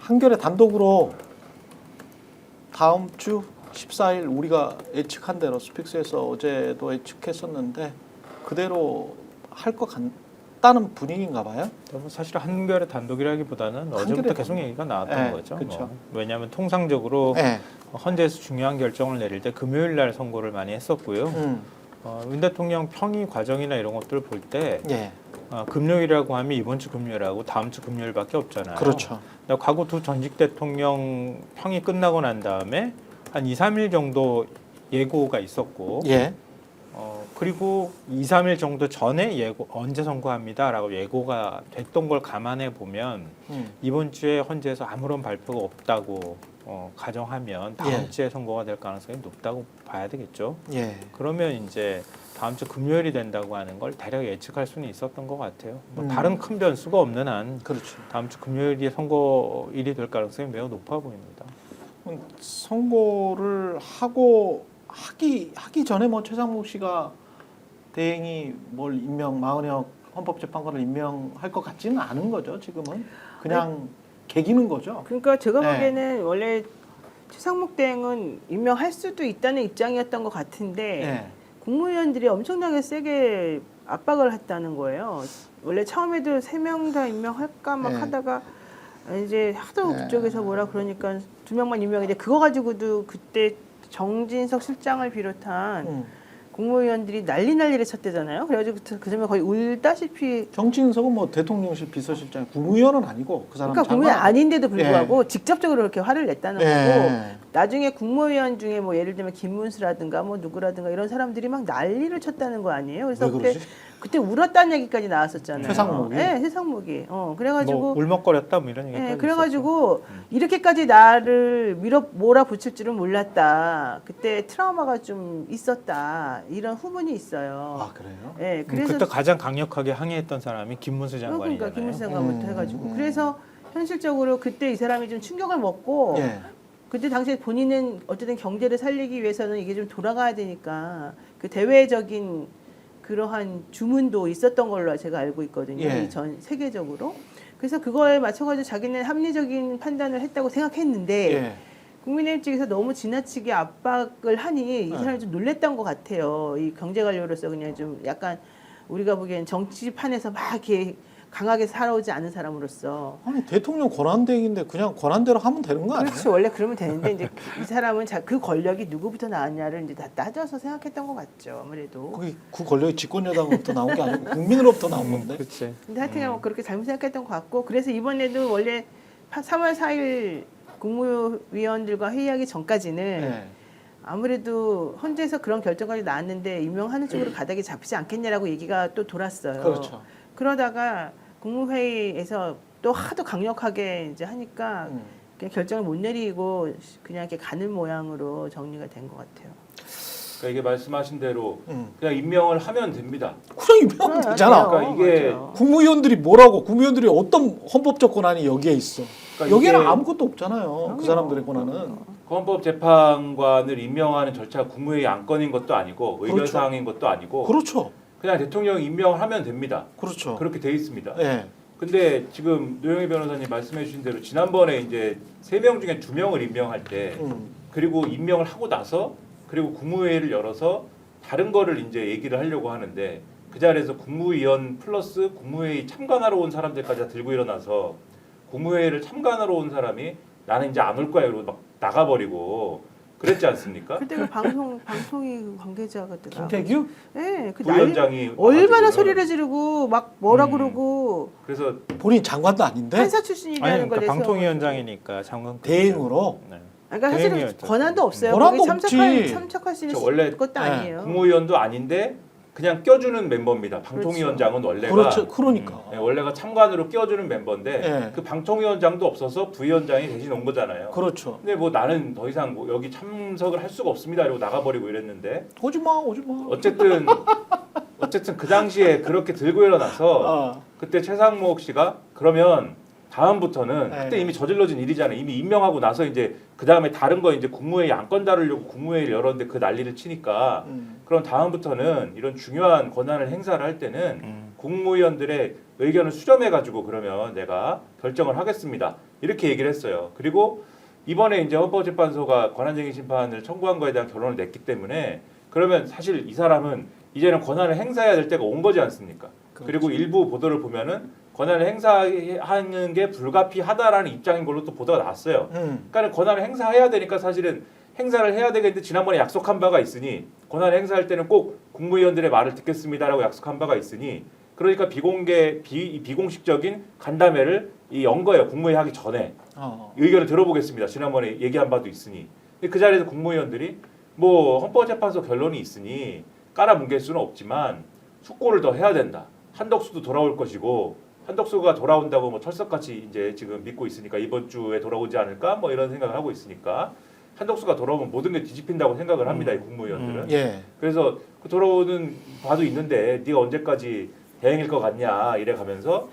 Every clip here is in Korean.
한겨레 단독으로 다음 주 14일 우리가 예측한 대로 스픽스에서 어제도 예측했었는데 그대로 할 것 같다는 분위기인가 봐요. 사실 한겨레 단독이라기보다는 한겨레 어제부터 계속 단독. 얘기가 나왔던 네, 거죠. 그쵸. 왜냐하면 통상적으로 네. 헌재에서 중요한 결정을 내릴 때 금요일 날 선고를 많이 했었고요. 윤 대통령 평의 과정이나 이런 것들을 볼 때 예. 금요일이라고 하면 이번 주 금요일하고 다음 주 금요일밖에 없잖아요. 그렇죠. 과거 두 전직 대통령 평이 끝나고 난 다음에 한 2, 3일 정도 예고가 있었고 예. 그리고 2, 3일 정도 전에 예고 언제 선고합니다라고 예고가 됐던 걸 감안해 보면 이번 주에 헌재에서 아무런 발표가 없다고 가정하면 다음 예. 주에 선고가 될 가능성이 높다고 봐야 되겠죠. 예. 그러면 이제 다음 주 금요일이 된다고 하는 걸 대략 예측할 수는 있었던 것 같아요. 뭐 다른 큰 변수가 없는 한 그렇죠. 다음 주 금요일이 선고일이 될 가능성이 매우 높아 보입니다. 선고를 하기 전에 뭐 최상목 씨가 대행이 뭘 마은혁 헌법재판관을 임명할 것 같지는 않은 거죠. 지금은 그냥 개기는 거죠. 그러니까 제가 네. 보기에는 원래 최상목 대행은 임명할 수도 있다는 입장이었던 것 같은데 예. 국무위원들이 엄청나게 세게 압박을 했다는 거예요. 원래 처음에도 3명 다 임명할까 막 네. 하다가 이제 하도 네. 그쪽에서 뭐라 그러니까 2명만 임명인데 그거 가지고도 그때 정진석 실장을 비롯한 국무위원들이 난리를 쳤대잖아요. 그래가지고 그 점에 거의 울다시피. 정진석은 뭐 대통령실 비서실장 국무위원은 아니고 그 사람 그러니까 국무위원 아닌데도 불구하고 직접적으로 그렇게 화를 냈다는 거고 나중에 국무위원 중에 뭐 예를 들면 김문수라든가 뭐 누구라든가 이런 사람들이 막 난리를 쳤다는 거 아니에요. 그래서 그때 울었다는 얘기까지 나왔었잖아요. 최상목이? 네, 최상목이. 그래가지고 뭐 울먹거렸다 뭐 이런 얘기까지 그래가지고 이렇게까지 나를 몰아붙일 줄은 몰랐다. 그때 트라우마가 좀 있었다. 이런 후문이 있어요. 아 그래요? 네, 그래서 그때 가장 강력하게 항의했던 사람이 김문수 장관이잖아요. 그러니까 김문수 장관부터 해가지고 그래서 현실적으로 그때 이 사람이 좀 충격을 먹고 예. 그때 당시에 본인은 어쨌든 경제를 살리기 위해서는 이게 좀 돌아가야 되니까 그 대외적인 그러한 주문도 있었던 걸로 제가 알고 있거든요. 예. 이 전 세계적으로. 그래서 그거에 맞춰가지고 자기는 합리적인 판단을 했다고 생각했는데 예. 국민의힘 측에서 너무 지나치게 압박을 하니 이 사람이 좀 놀랬던 것 같아요. 이 경제관료로서 그냥 좀 약간 우리가 보기엔 정치판에서 막 이렇게 강하게 살아오지 않은 사람으로서. 아니 대통령 권한대행인데 그냥 권한대로 하면 되는 거 아니에요? 그렇지 원래 그러면 되는데 이제 이 사람은 그 권력이 누구부터 나왔냐를 이제 다 따져서 생각했던 것 같죠 아무래도. 그 권력이 집권여당으로부터 나온 게 아니고 국민으로부터 나온 건데. 그렇지. 근데 하여튼 그렇게 잘못 생각했던 것 같고 그래서 이번에도 원래 3월 4일 국무위원들과 회의하기 전까지는 예. 아무래도 헌재에서 그런 결정까지 나왔는데 임명하는 쪽으로 가닥이 잡히지 않겠냐라고 얘기가 또 돌았어요. 그렇죠. 그러다가 국무회의에서 또 하도 강력하게 이제 하니까 그냥 결정을 못 내리고 그냥 이렇게 가는 모양으로 정리가 된 것 같아요. 그러니까 이게 말씀하신 대로 그냥 임명을 하면 됩니다. 그냥 임명하면 되잖아. 그러니까 이게 맞아요. 국무위원들이 뭐라고? 국무위원들이 어떤 헌법적 권한이 여기에 있어? 그러니까 여기에는 이게 아무것도 없잖아요. 그 사람들의 권한은. 헌법재판관을 임명하는 절차가 국무회의 안건인 것도 아니고 그렇죠. 의결사항인 것도 아니고 그렇죠. 그냥 대통령이 임명을 하면 됩니다. 그렇죠. 그렇게 돼 있습니다. 예. 근데 지금 노영희 변호사님 말씀해 주신 대로 지난번에 이제 3명 중에 2명을 임명할 때 그리고 임명을 하고 나서 그리고 국무회의를 열어서 다른 거를 이제 얘기를 하려고 하는데 그 자리에서 국무위원 플러스 국무회의 참관하러 온 사람들까지 다 들고 일어나서 국무회의를 참관하러 온 사람이 나는 이제 안 올 거야 이러고 막 나가버리고 그랬지 않습니까? 그때 그 방송이 관계자가 또 김태규? 네, 그 부위원장이 얼마나 와가지고는 소리를 지르고 막 뭐라 그러고 그래서 본인 장관도 아닌데 판사 출신이라는 아니 걸 그러니까 내세워가지고. 방통위원장이니까 장관 대행으로. 네. 그러니까 사실은 대행이었죠. 권한도 없어요. 권한도 거기 없지. 참석할 수 있는 원래 것도 네. 아니에요. 국무위원도 아닌데 그냥 껴주는 멤버입니다. 방통위원장은 원래가 그렇죠. 그러니까. 원래가 참관으로 껴주는 멤버인데 예. 그 방통위원장도 없어서 부위원장이 대신 온 거잖아요. 그렇죠. 근데 뭐 나는 더 이상 뭐 여기 참석을 할 수가 없습니다. 이러고 나가버리고 이랬는데 오지 마. 어쨌든 그 당시에 그렇게 들고 일어나서 그때 최상목 씨가 그러면 다음부터는 네. 그때 이미 저질러진 일이잖아요. 이미 임명하고 나서 이제 그 다음에 다른 거 이제 국무회의 안건 다루려고 국무회의를 열었는데 그 난리를 치니까 그럼 다음부터는 이런 중요한 권한을 행사를 할 때는 국무위원들의 의견을 수렴해가지고 그러면 내가 결정을 하겠습니다. 이렇게 얘기를 했어요. 그리고 이번에 이제 헌법재판소가 권한쟁의 심판을 청구한 거에 대한 결론을 냈기 때문에 그러면 사실 이 사람은 이제는 권한을 행사해야 될 때가 온 거지 않습니까? 그렇죠. 그리고 일부 보도를 보면은 권한을 행사하는 게 불가피하다라는 입장인 걸로 또 보도가 나왔어요. 그러니까 권한을 행사해야 되니까 사실은 행사를 해야 되겠는데 지난번에 약속한 바가 있으니 권한을 행사할 때는 꼭 국무위원들의 말을 듣겠습니다라고 약속한 바가 있으니 그러니까 비공식적인 간담회를 연 거예요. 국무회의 하기 전에 의견을 들어보겠습니다. 지난번에 얘기한 바도 있으니 근데 그 자리에서 국무위원들이 뭐 헌법재판소 결론이 있으니 깔아뭉갤 수는 없지만 숙고를 더 해야 된다. 한덕수도 돌아올 것이고 한덕수가 돌아온다고 뭐 철석같이 이제 지금 믿고 있으니까 이번 주에 돌아오지 않을까 뭐 이런 생각을 하고 있으니까 한덕수가 돌아오면 모든 게 뒤집힌다고 생각을 합니다. 이 국무위원들은. 예. 그래서 그 돌아오는 바도 있는데 네가 언제까지 대행일 것 같냐 이래 가면서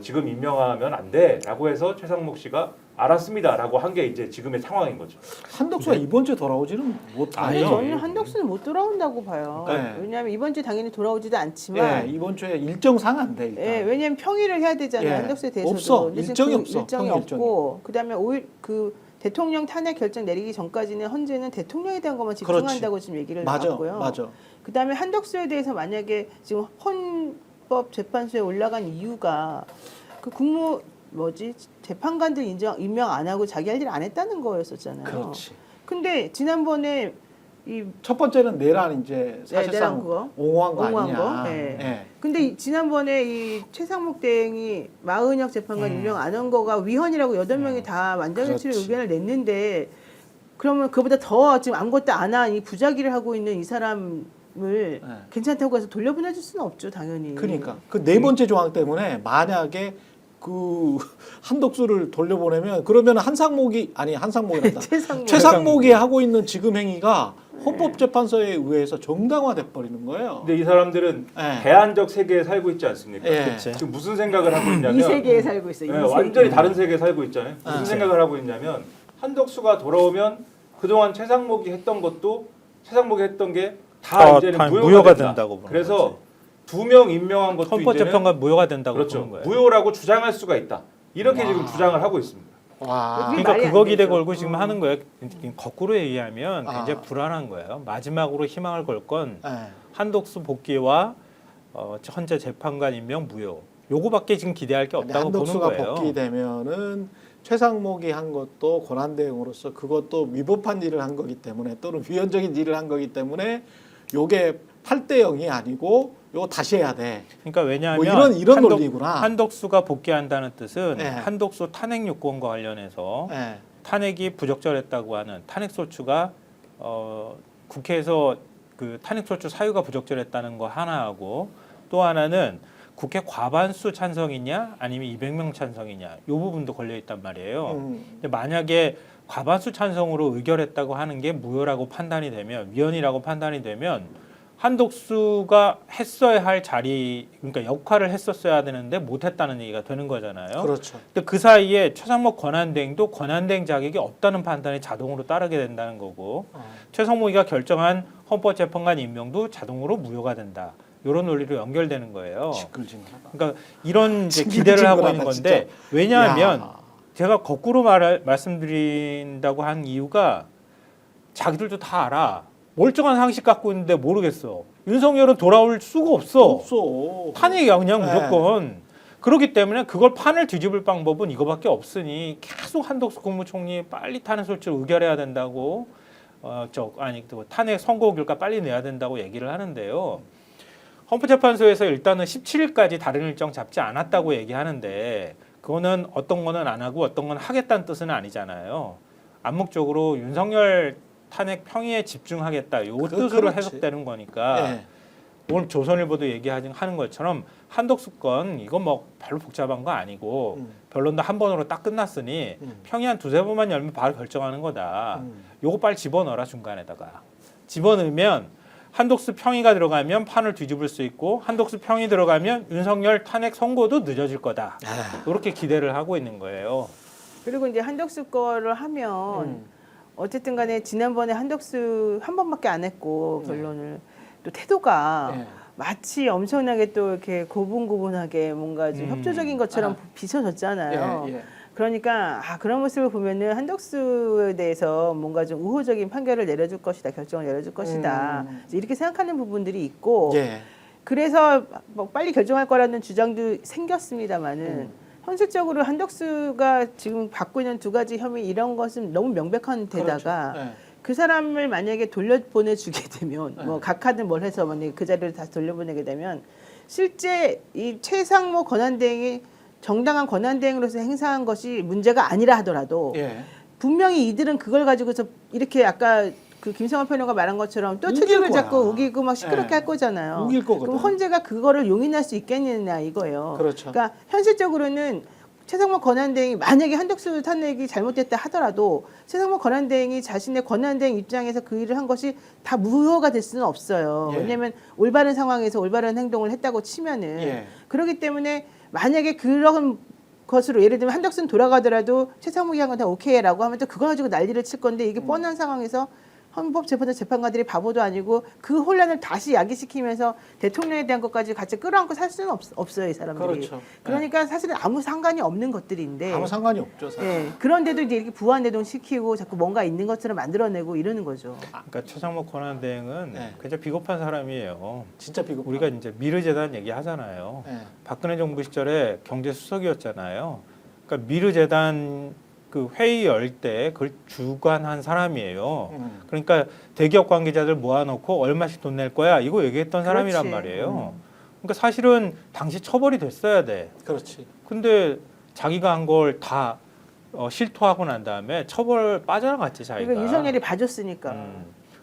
지금 임명하면 안 돼라고 해서 최상목 씨가 알았습니다라고 한 게 이제 지금의 상황인 거죠. 한덕수가 이번 주에 돌아오지는 아니 못하죠. 저는 한덕수는 못 돌아온다고 봐요. 네. 왜냐하면 이번 주에 당연히 돌아오지도 않지만 예, 이번 주에 일정상 안 돼. 일단. 예, 왜냐하면 평의를 해야 되잖아요. 예. 한덕수에 대해서도. 없어. 근데 지금 일정이 그 없어. 일정이 평의 없고 그다음에 그 대통령 탄핵 결정 내리기 전까지는 헌재는 대통령에 대한 것만 집중한다고 지금 얘기를 나왔고요. 맞아. 그다음에 한덕수에 대해서 만약에 지금 헌법재판소에 올라간 이유가 그 재판관들 임명 안 하고 자기 할 일 안 했다는 거였었잖아요. 그렇지. 근데 지난번에 이 첫 번째는 내란 이제 내란 사실상 그거. 옹호한 거 옹호한 아니냐. 거? 네. 예. 근데 지난번에 이 최상목 대행이 마은혁 재판관 임명 안 한 거가 위헌이라고 8명이 다 만장일치로 그렇지. 의견을 냈는데 그러면 그보다 더 지금 아무것도 안 한 이 부작위를 하고 있는 이 사람을 괜찮다고 해서 돌려보내줄 수는 없죠, 당연히. 그러니까 그 네 번째 조항 때문에 만약에 그 한덕수를 돌려보내면 그러면 한상목이란다. 최상목이 하고 있는 지금 행위가 헌법재판소에 의해서 정당화돼 버리는 거예요. 근데 이 사람들은 예. 대안적 세계에 살고 있지 않습니까? 예. 그치. 지금 무슨 생각을 하고 있냐면 이 세계에 살고 있어요. 이 네, 세계. 완전히 다른 세계에 살고 있잖아요. 무슨 네. 생각을 하고 있냐면 한덕수가 돌아오면 그동안 최상목이 했던 게 다 이제는 다 무효가 된다. 된다고 보는 그래서 2명 임명한 것도 헌법재판관 무효가 된다고 그렇죠. 보는 거예요. 무효라고 주장할 수가 있다. 이렇게 지금 주장을 하고 있습니다. 와. 그게 그러니까 말이 안 그거 기대 되죠. 걸고 지금 하는 거예요. 거꾸로 얘기하면 굉장히 아. 불안한 거예요. 마지막으로 희망을 걸 건 예. 한덕수 복귀와 헌재 재판관 임명 무효. 요거밖에 지금 기대할 게 근데 없다고 보는 한덕수가 거예요. 복귀되면은 최상목이 한 것도 권한대행으로서 그것도 위법한 일을 한 거기 때문에 또는 위헌적인 일을 한 거기 때문에 요게 8대 0이 아니고 요거 다시 해야 돼. 그러니까 왜냐하면 뭐 이런 논리구나. 한덕수가 복귀한다는 뜻은 네. 한덕수 탄핵 요건과 관련해서 예. 탄핵이 부적절했다고 하는 탄핵 소추가 국회에서 그 탄핵 소추 사유가 부적절했다는 거 하나하고 또 하나는 국회 과반수 찬성이냐 아니면 200명 찬성이냐 이 부분도 걸려 있단 말이에요. 근데 만약에 과반수 찬성으로 의결했다고 하는 게 무효라고 판단이 되면 위헌이라고 판단이 되면 한덕수가 했어야 할 자리 그러니까 역할을 했었어야 되는데 못했다는 얘기가 되는 거잖아요. 그렇죠. 근데 그 사이에 최상목 권한대행도 권한대행 자격이 없다는 판단이 자동으로 따르게 된다는 거고 최상목이가 결정한 헌법재판관 임명도 자동으로 무효가 된다. 이런 논리로 연결되는 거예요. 징글징글하다. 그러니까 이런 이제 기대를 하고 있는 건데 왜냐하면 야. 제가 거꾸로 말씀드린다고 한 이유가 자기들도 다 알아. 멀쩡한 상식 갖고 있는데 모르겠어. 윤석열은 돌아올 수가 없어. 탄핵이야 그냥 무조건. 그렇기 때문에 그걸 판을 뒤집을 방법은 이거밖에 없으니 계속 한덕수 국무총리 빨리 탄핵 소추를 의결해야 된다고 탄핵 선고 결과 빨리 내야 된다고 얘기를 하는데요. 헌법재판소에서 일단은 17일까지 다른 일정 잡지 않았다고 얘기하는데 그거는 어떤 거는 안 하고 어떤 건 하겠다는 뜻은 아니잖아요. 암묵적으로 윤석열 탄핵 평의에 집중하겠다. 요 뜻으로 그렇지. 해석되는 거니까 예. 오늘 조선일보도 얘기하는 것처럼 한덕수 건 이거 뭐 별로 복잡한 거 아니고 변론도 한 번으로 딱 끝났으니 평의 한 두세 번만 열면 바로 결정하는 거다. 요거 빨리 집어넣어라 중간에다가. 집어넣으면 한덕수 평의가 들어가면 판을 뒤집을 수 있고 한덕수 평의 들어가면 윤석열 탄핵 선고도 늦어질 거다. 이렇게 기대를 하고 있는 거예요. 그리고 이제 한덕수 거를 하면 어쨌든 간에 지난번에 한덕수 한 번밖에 안 했고 결론을 또 태도가 마치 엄청나게 또 이렇게 고분고분하게 뭔가 좀 협조적인 것처럼 비춰졌잖아요. 예, 예. 그러니까 그런 모습을 보면은 한덕수에 대해서 뭔가 좀 우호적인 판결을 내려줄 것이다, 결정을 내려줄 것이다, 이제 이렇게 생각하는 부분들이 있고, 예. 그래서 뭐 빨리 결정할 거라는 주장도 생겼습니다만은 현실적으로 한덕수가 지금 받고 있는 두 가지 혐의 이런 것은 너무 명백한 데다가 그렇죠. 예. 그 사람을 만약에 돌려보내주게 되면 네. 뭐 각하든 뭘 해서 만약에 그 자리를 다시 돌려보내게 되면 실제 이 최상모 권한대행이 정당한 권한대행으로서 행사한 것이 문제가 아니라 하더라도 예. 분명히 이들은 그걸 가지고서 이렇게 아까 그 김성환 평론가 말한 것처럼 또 우길 트집을 거야. 잡고 우기고 막 시끄럽게 네. 할 거잖아요. 우길 거거든. 그럼 헌재가 그거를 용인할 수 있겠느냐 이거예요. 그렇죠. 그러니까 현실적으로는 최상목 권한대행이 만약에 한덕수 탄핵이 잘못됐다 하더라도 최상목 권한대행이 자신의 권한대행 입장에서 그 일을 한 것이 다 무효가 될 수는 없어요. 예. 왜냐하면 올바른 상황에서 올바른 행동을 했다고 치면은 예. 그렇기 때문에 만약에 그런 것으로 예를 들면 한덕수는 돌아가더라도 최상목이 한 건 다 오케이라고 하면 또 그거 가지고 난리를 칠 건데 이게 뻔한 상황에서 헌법재판소 재판관들이 바보도 아니고 그 혼란을 다시 야기시키면서 대통령에 대한 것까지 같이 끌어안고 살 수는 없어요, 이 사람들이. 그렇죠. 그러니까 사실은 아무 상관이 없는 것들인데. 아무 상관이 없죠. 사실. 예, 그런데도 이제 이렇게 부안대동 시키고 자꾸 뭔가 있는 것처럼 만들어내고 이러는 거죠. 그러니까 최상목 권한대행은 네. 굉장히 비겁한 사람이에요. 진짜 비겁. 우리가 이제 미르재단 얘기하잖아요. 예. 박근혜 정부 시절에 경제수석이었잖아요. 그러니까 미르재단 그 회의 열 때 그걸 주관한 사람이에요. 그러니까 대기업 관계자들 모아놓고 얼마씩 돈 낼 거야 이거 얘기했던 사람이란 그렇지. 말이에요. 그러니까 사실은 당시 처벌이 됐어야 돼. 그렇지. 근데 자기가 한 걸 다 실토하고 난 다음에 처벌 빠져나갔지 자기가. 그러니까 윤석열이 봐줬으니까.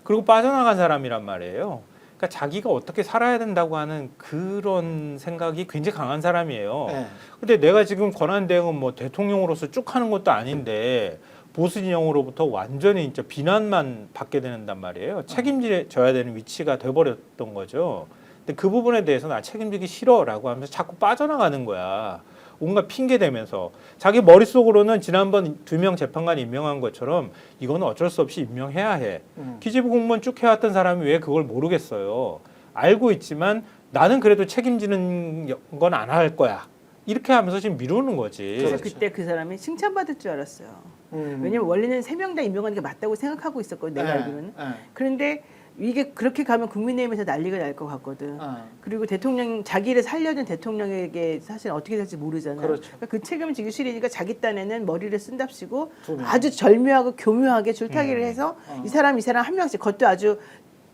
그리고 빠져나간 사람이란 말이에요. 그러니까 자기가 어떻게 살아야 된다고 하는 그런 생각이 굉장히 강한 사람이에요. 예. 근데 내가 지금 권한대행은 뭐 대통령으로서 쭉 하는 것도 아닌데 보수 진영으로부터 완전히 진짜 비난만 받게 된단 말이에요. 책임져야 되는 위치가 돼버렸던 거죠. 근데 그 부분에 대해서 나 책임지기 싫어라고 하면서 자꾸 빠져나가는 거야. 온갖 핑계 대면서 자기 머릿속으로는 지난번 2명 재판관 임명한 것처럼 이거는 어쩔 수 없이 임명해야 해. 기재부 공무원 쭉 해왔던 사람이 왜 그걸 모르겠어요. 알고 있지만 나는 그래도 책임지는 건 안 할 거야. 이렇게 하면서 지금 미루는 거지. 그래서 그때 그 사람이 칭찬받을 줄 알았어요. 왜냐면 원래는 3명 다 임명하는 게 맞다고 생각하고 있었거든요. 내가 알기로는. 그런데 이게 그렇게 가면 국민의힘에서 난리가 날 것 같거든. 그리고 대통령 자기를 살려준 대통령에게 사실 어떻게 될지 모르잖아요. 그렇죠. 그러니까 그 책임을 지기 싫으니까 자기 딴에는 머리를 쓴답시고 두 명. 아주 절묘하고 교묘하게 줄타기를 해서 이 사람 한 명씩 그것도 아주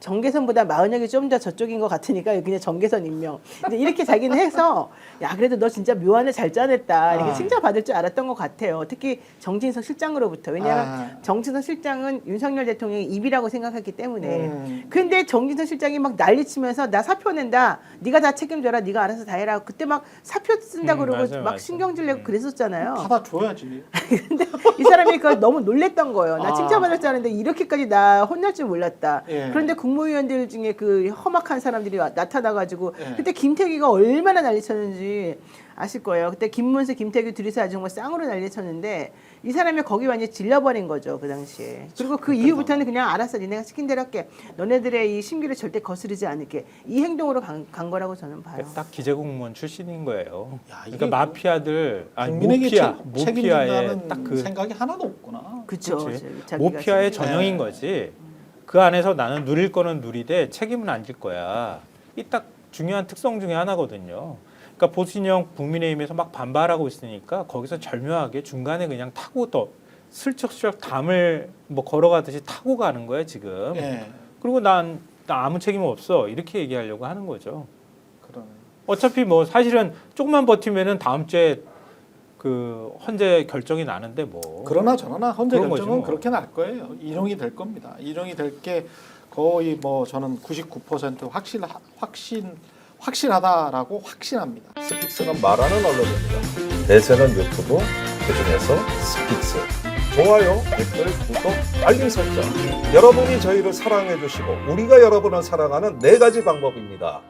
정계선보다 마은혁이 좀 더 저쪽인 것 같으니까 그냥 정계선 임명. 근데 이렇게 자기는 해서 야 그래도 너 진짜 묘안을 잘 짜냈다 이렇게 칭찬받을 줄 알았던 것 같아요. 특히 정진석 실장으로부터. 왜냐하면 정진석 실장은 윤석열 대통령의 입이라고 생각했기 때문에. 근데 정진석 실장이 막 난리치면서 나 사표 낸다. 네가 다 책임져라. 네가 알아서 다 해라. 그때 막 사표 쓴다 그러고 맞아요, 막 맞아요. 신경질 내고 그랬었잖아요. 받아줘야지. 근데 이 사람이 그걸 너무 놀랬던 거예요. 나 아. 칭찬받을 줄 알았는데 이렇게까지 나 혼날 줄 몰랐다. 예. 그런데 국무위원들 중에 그 험악한 사람들이 나타나가지고 예. 그때 김태기가 얼마나 난리쳤는지 아실 거예요. 그때 김문수, 김태기 둘이서 아주 정말 쌍으로 난리쳤는데 이 사람이 거기 완전히 질려버린 거죠. 그 당시에. 그리고 그 이후부터는 그냥 알았어. 니네가 시킨 대로 할게. 너네들의 이 심기를 절대 거스르지 않을게. 이 행동으로 간 거라고 저는 봐요. 딱 기재공무원 출신인 거예요. 야, 이게 그러니까 마피아들, 아니 국민에게 모피아의 책임진다는 딱 그 생각이 하나도 없구나. 그쵸. 그치? 자기가 모피아의 지금. 전형인 거지. 그 안에서 나는 누릴 거는 누리되 책임은 안 질 거야. 이 딱 중요한 특성 중에 하나거든요. 그러니까 보수진영 국민의힘에서 막 반발하고 있으니까 거기서 절묘하게 중간에 그냥 타고 또 슬쩍슬쩍 담을 뭐 걸어가듯이 타고 가는 거야 지금. 예. 그리고 나 아무 책임 없어 이렇게 얘기하려고 하는 거죠. 그러네. 어차피 뭐 사실은 조금만 버티면은 다음 주에 그 헌재 결정이 나는데 뭐. 그러나 저러나 헌재 그런 거지 결정은 뭐. 그렇게 날 거예요. 인용이 될 겁니다. 인용이 될 게 거의 뭐 저는 99% 확실하다라고 확신합니다. 스픽스는 말하는 언론입니다. 대세는 유튜브, 그중에서 스픽스. 좋아요, 댓글, 구독, 알림 설정. 여러분이 저희를 사랑해 주시고 우리가 여러분을 사랑하는 4가지 방법입니다.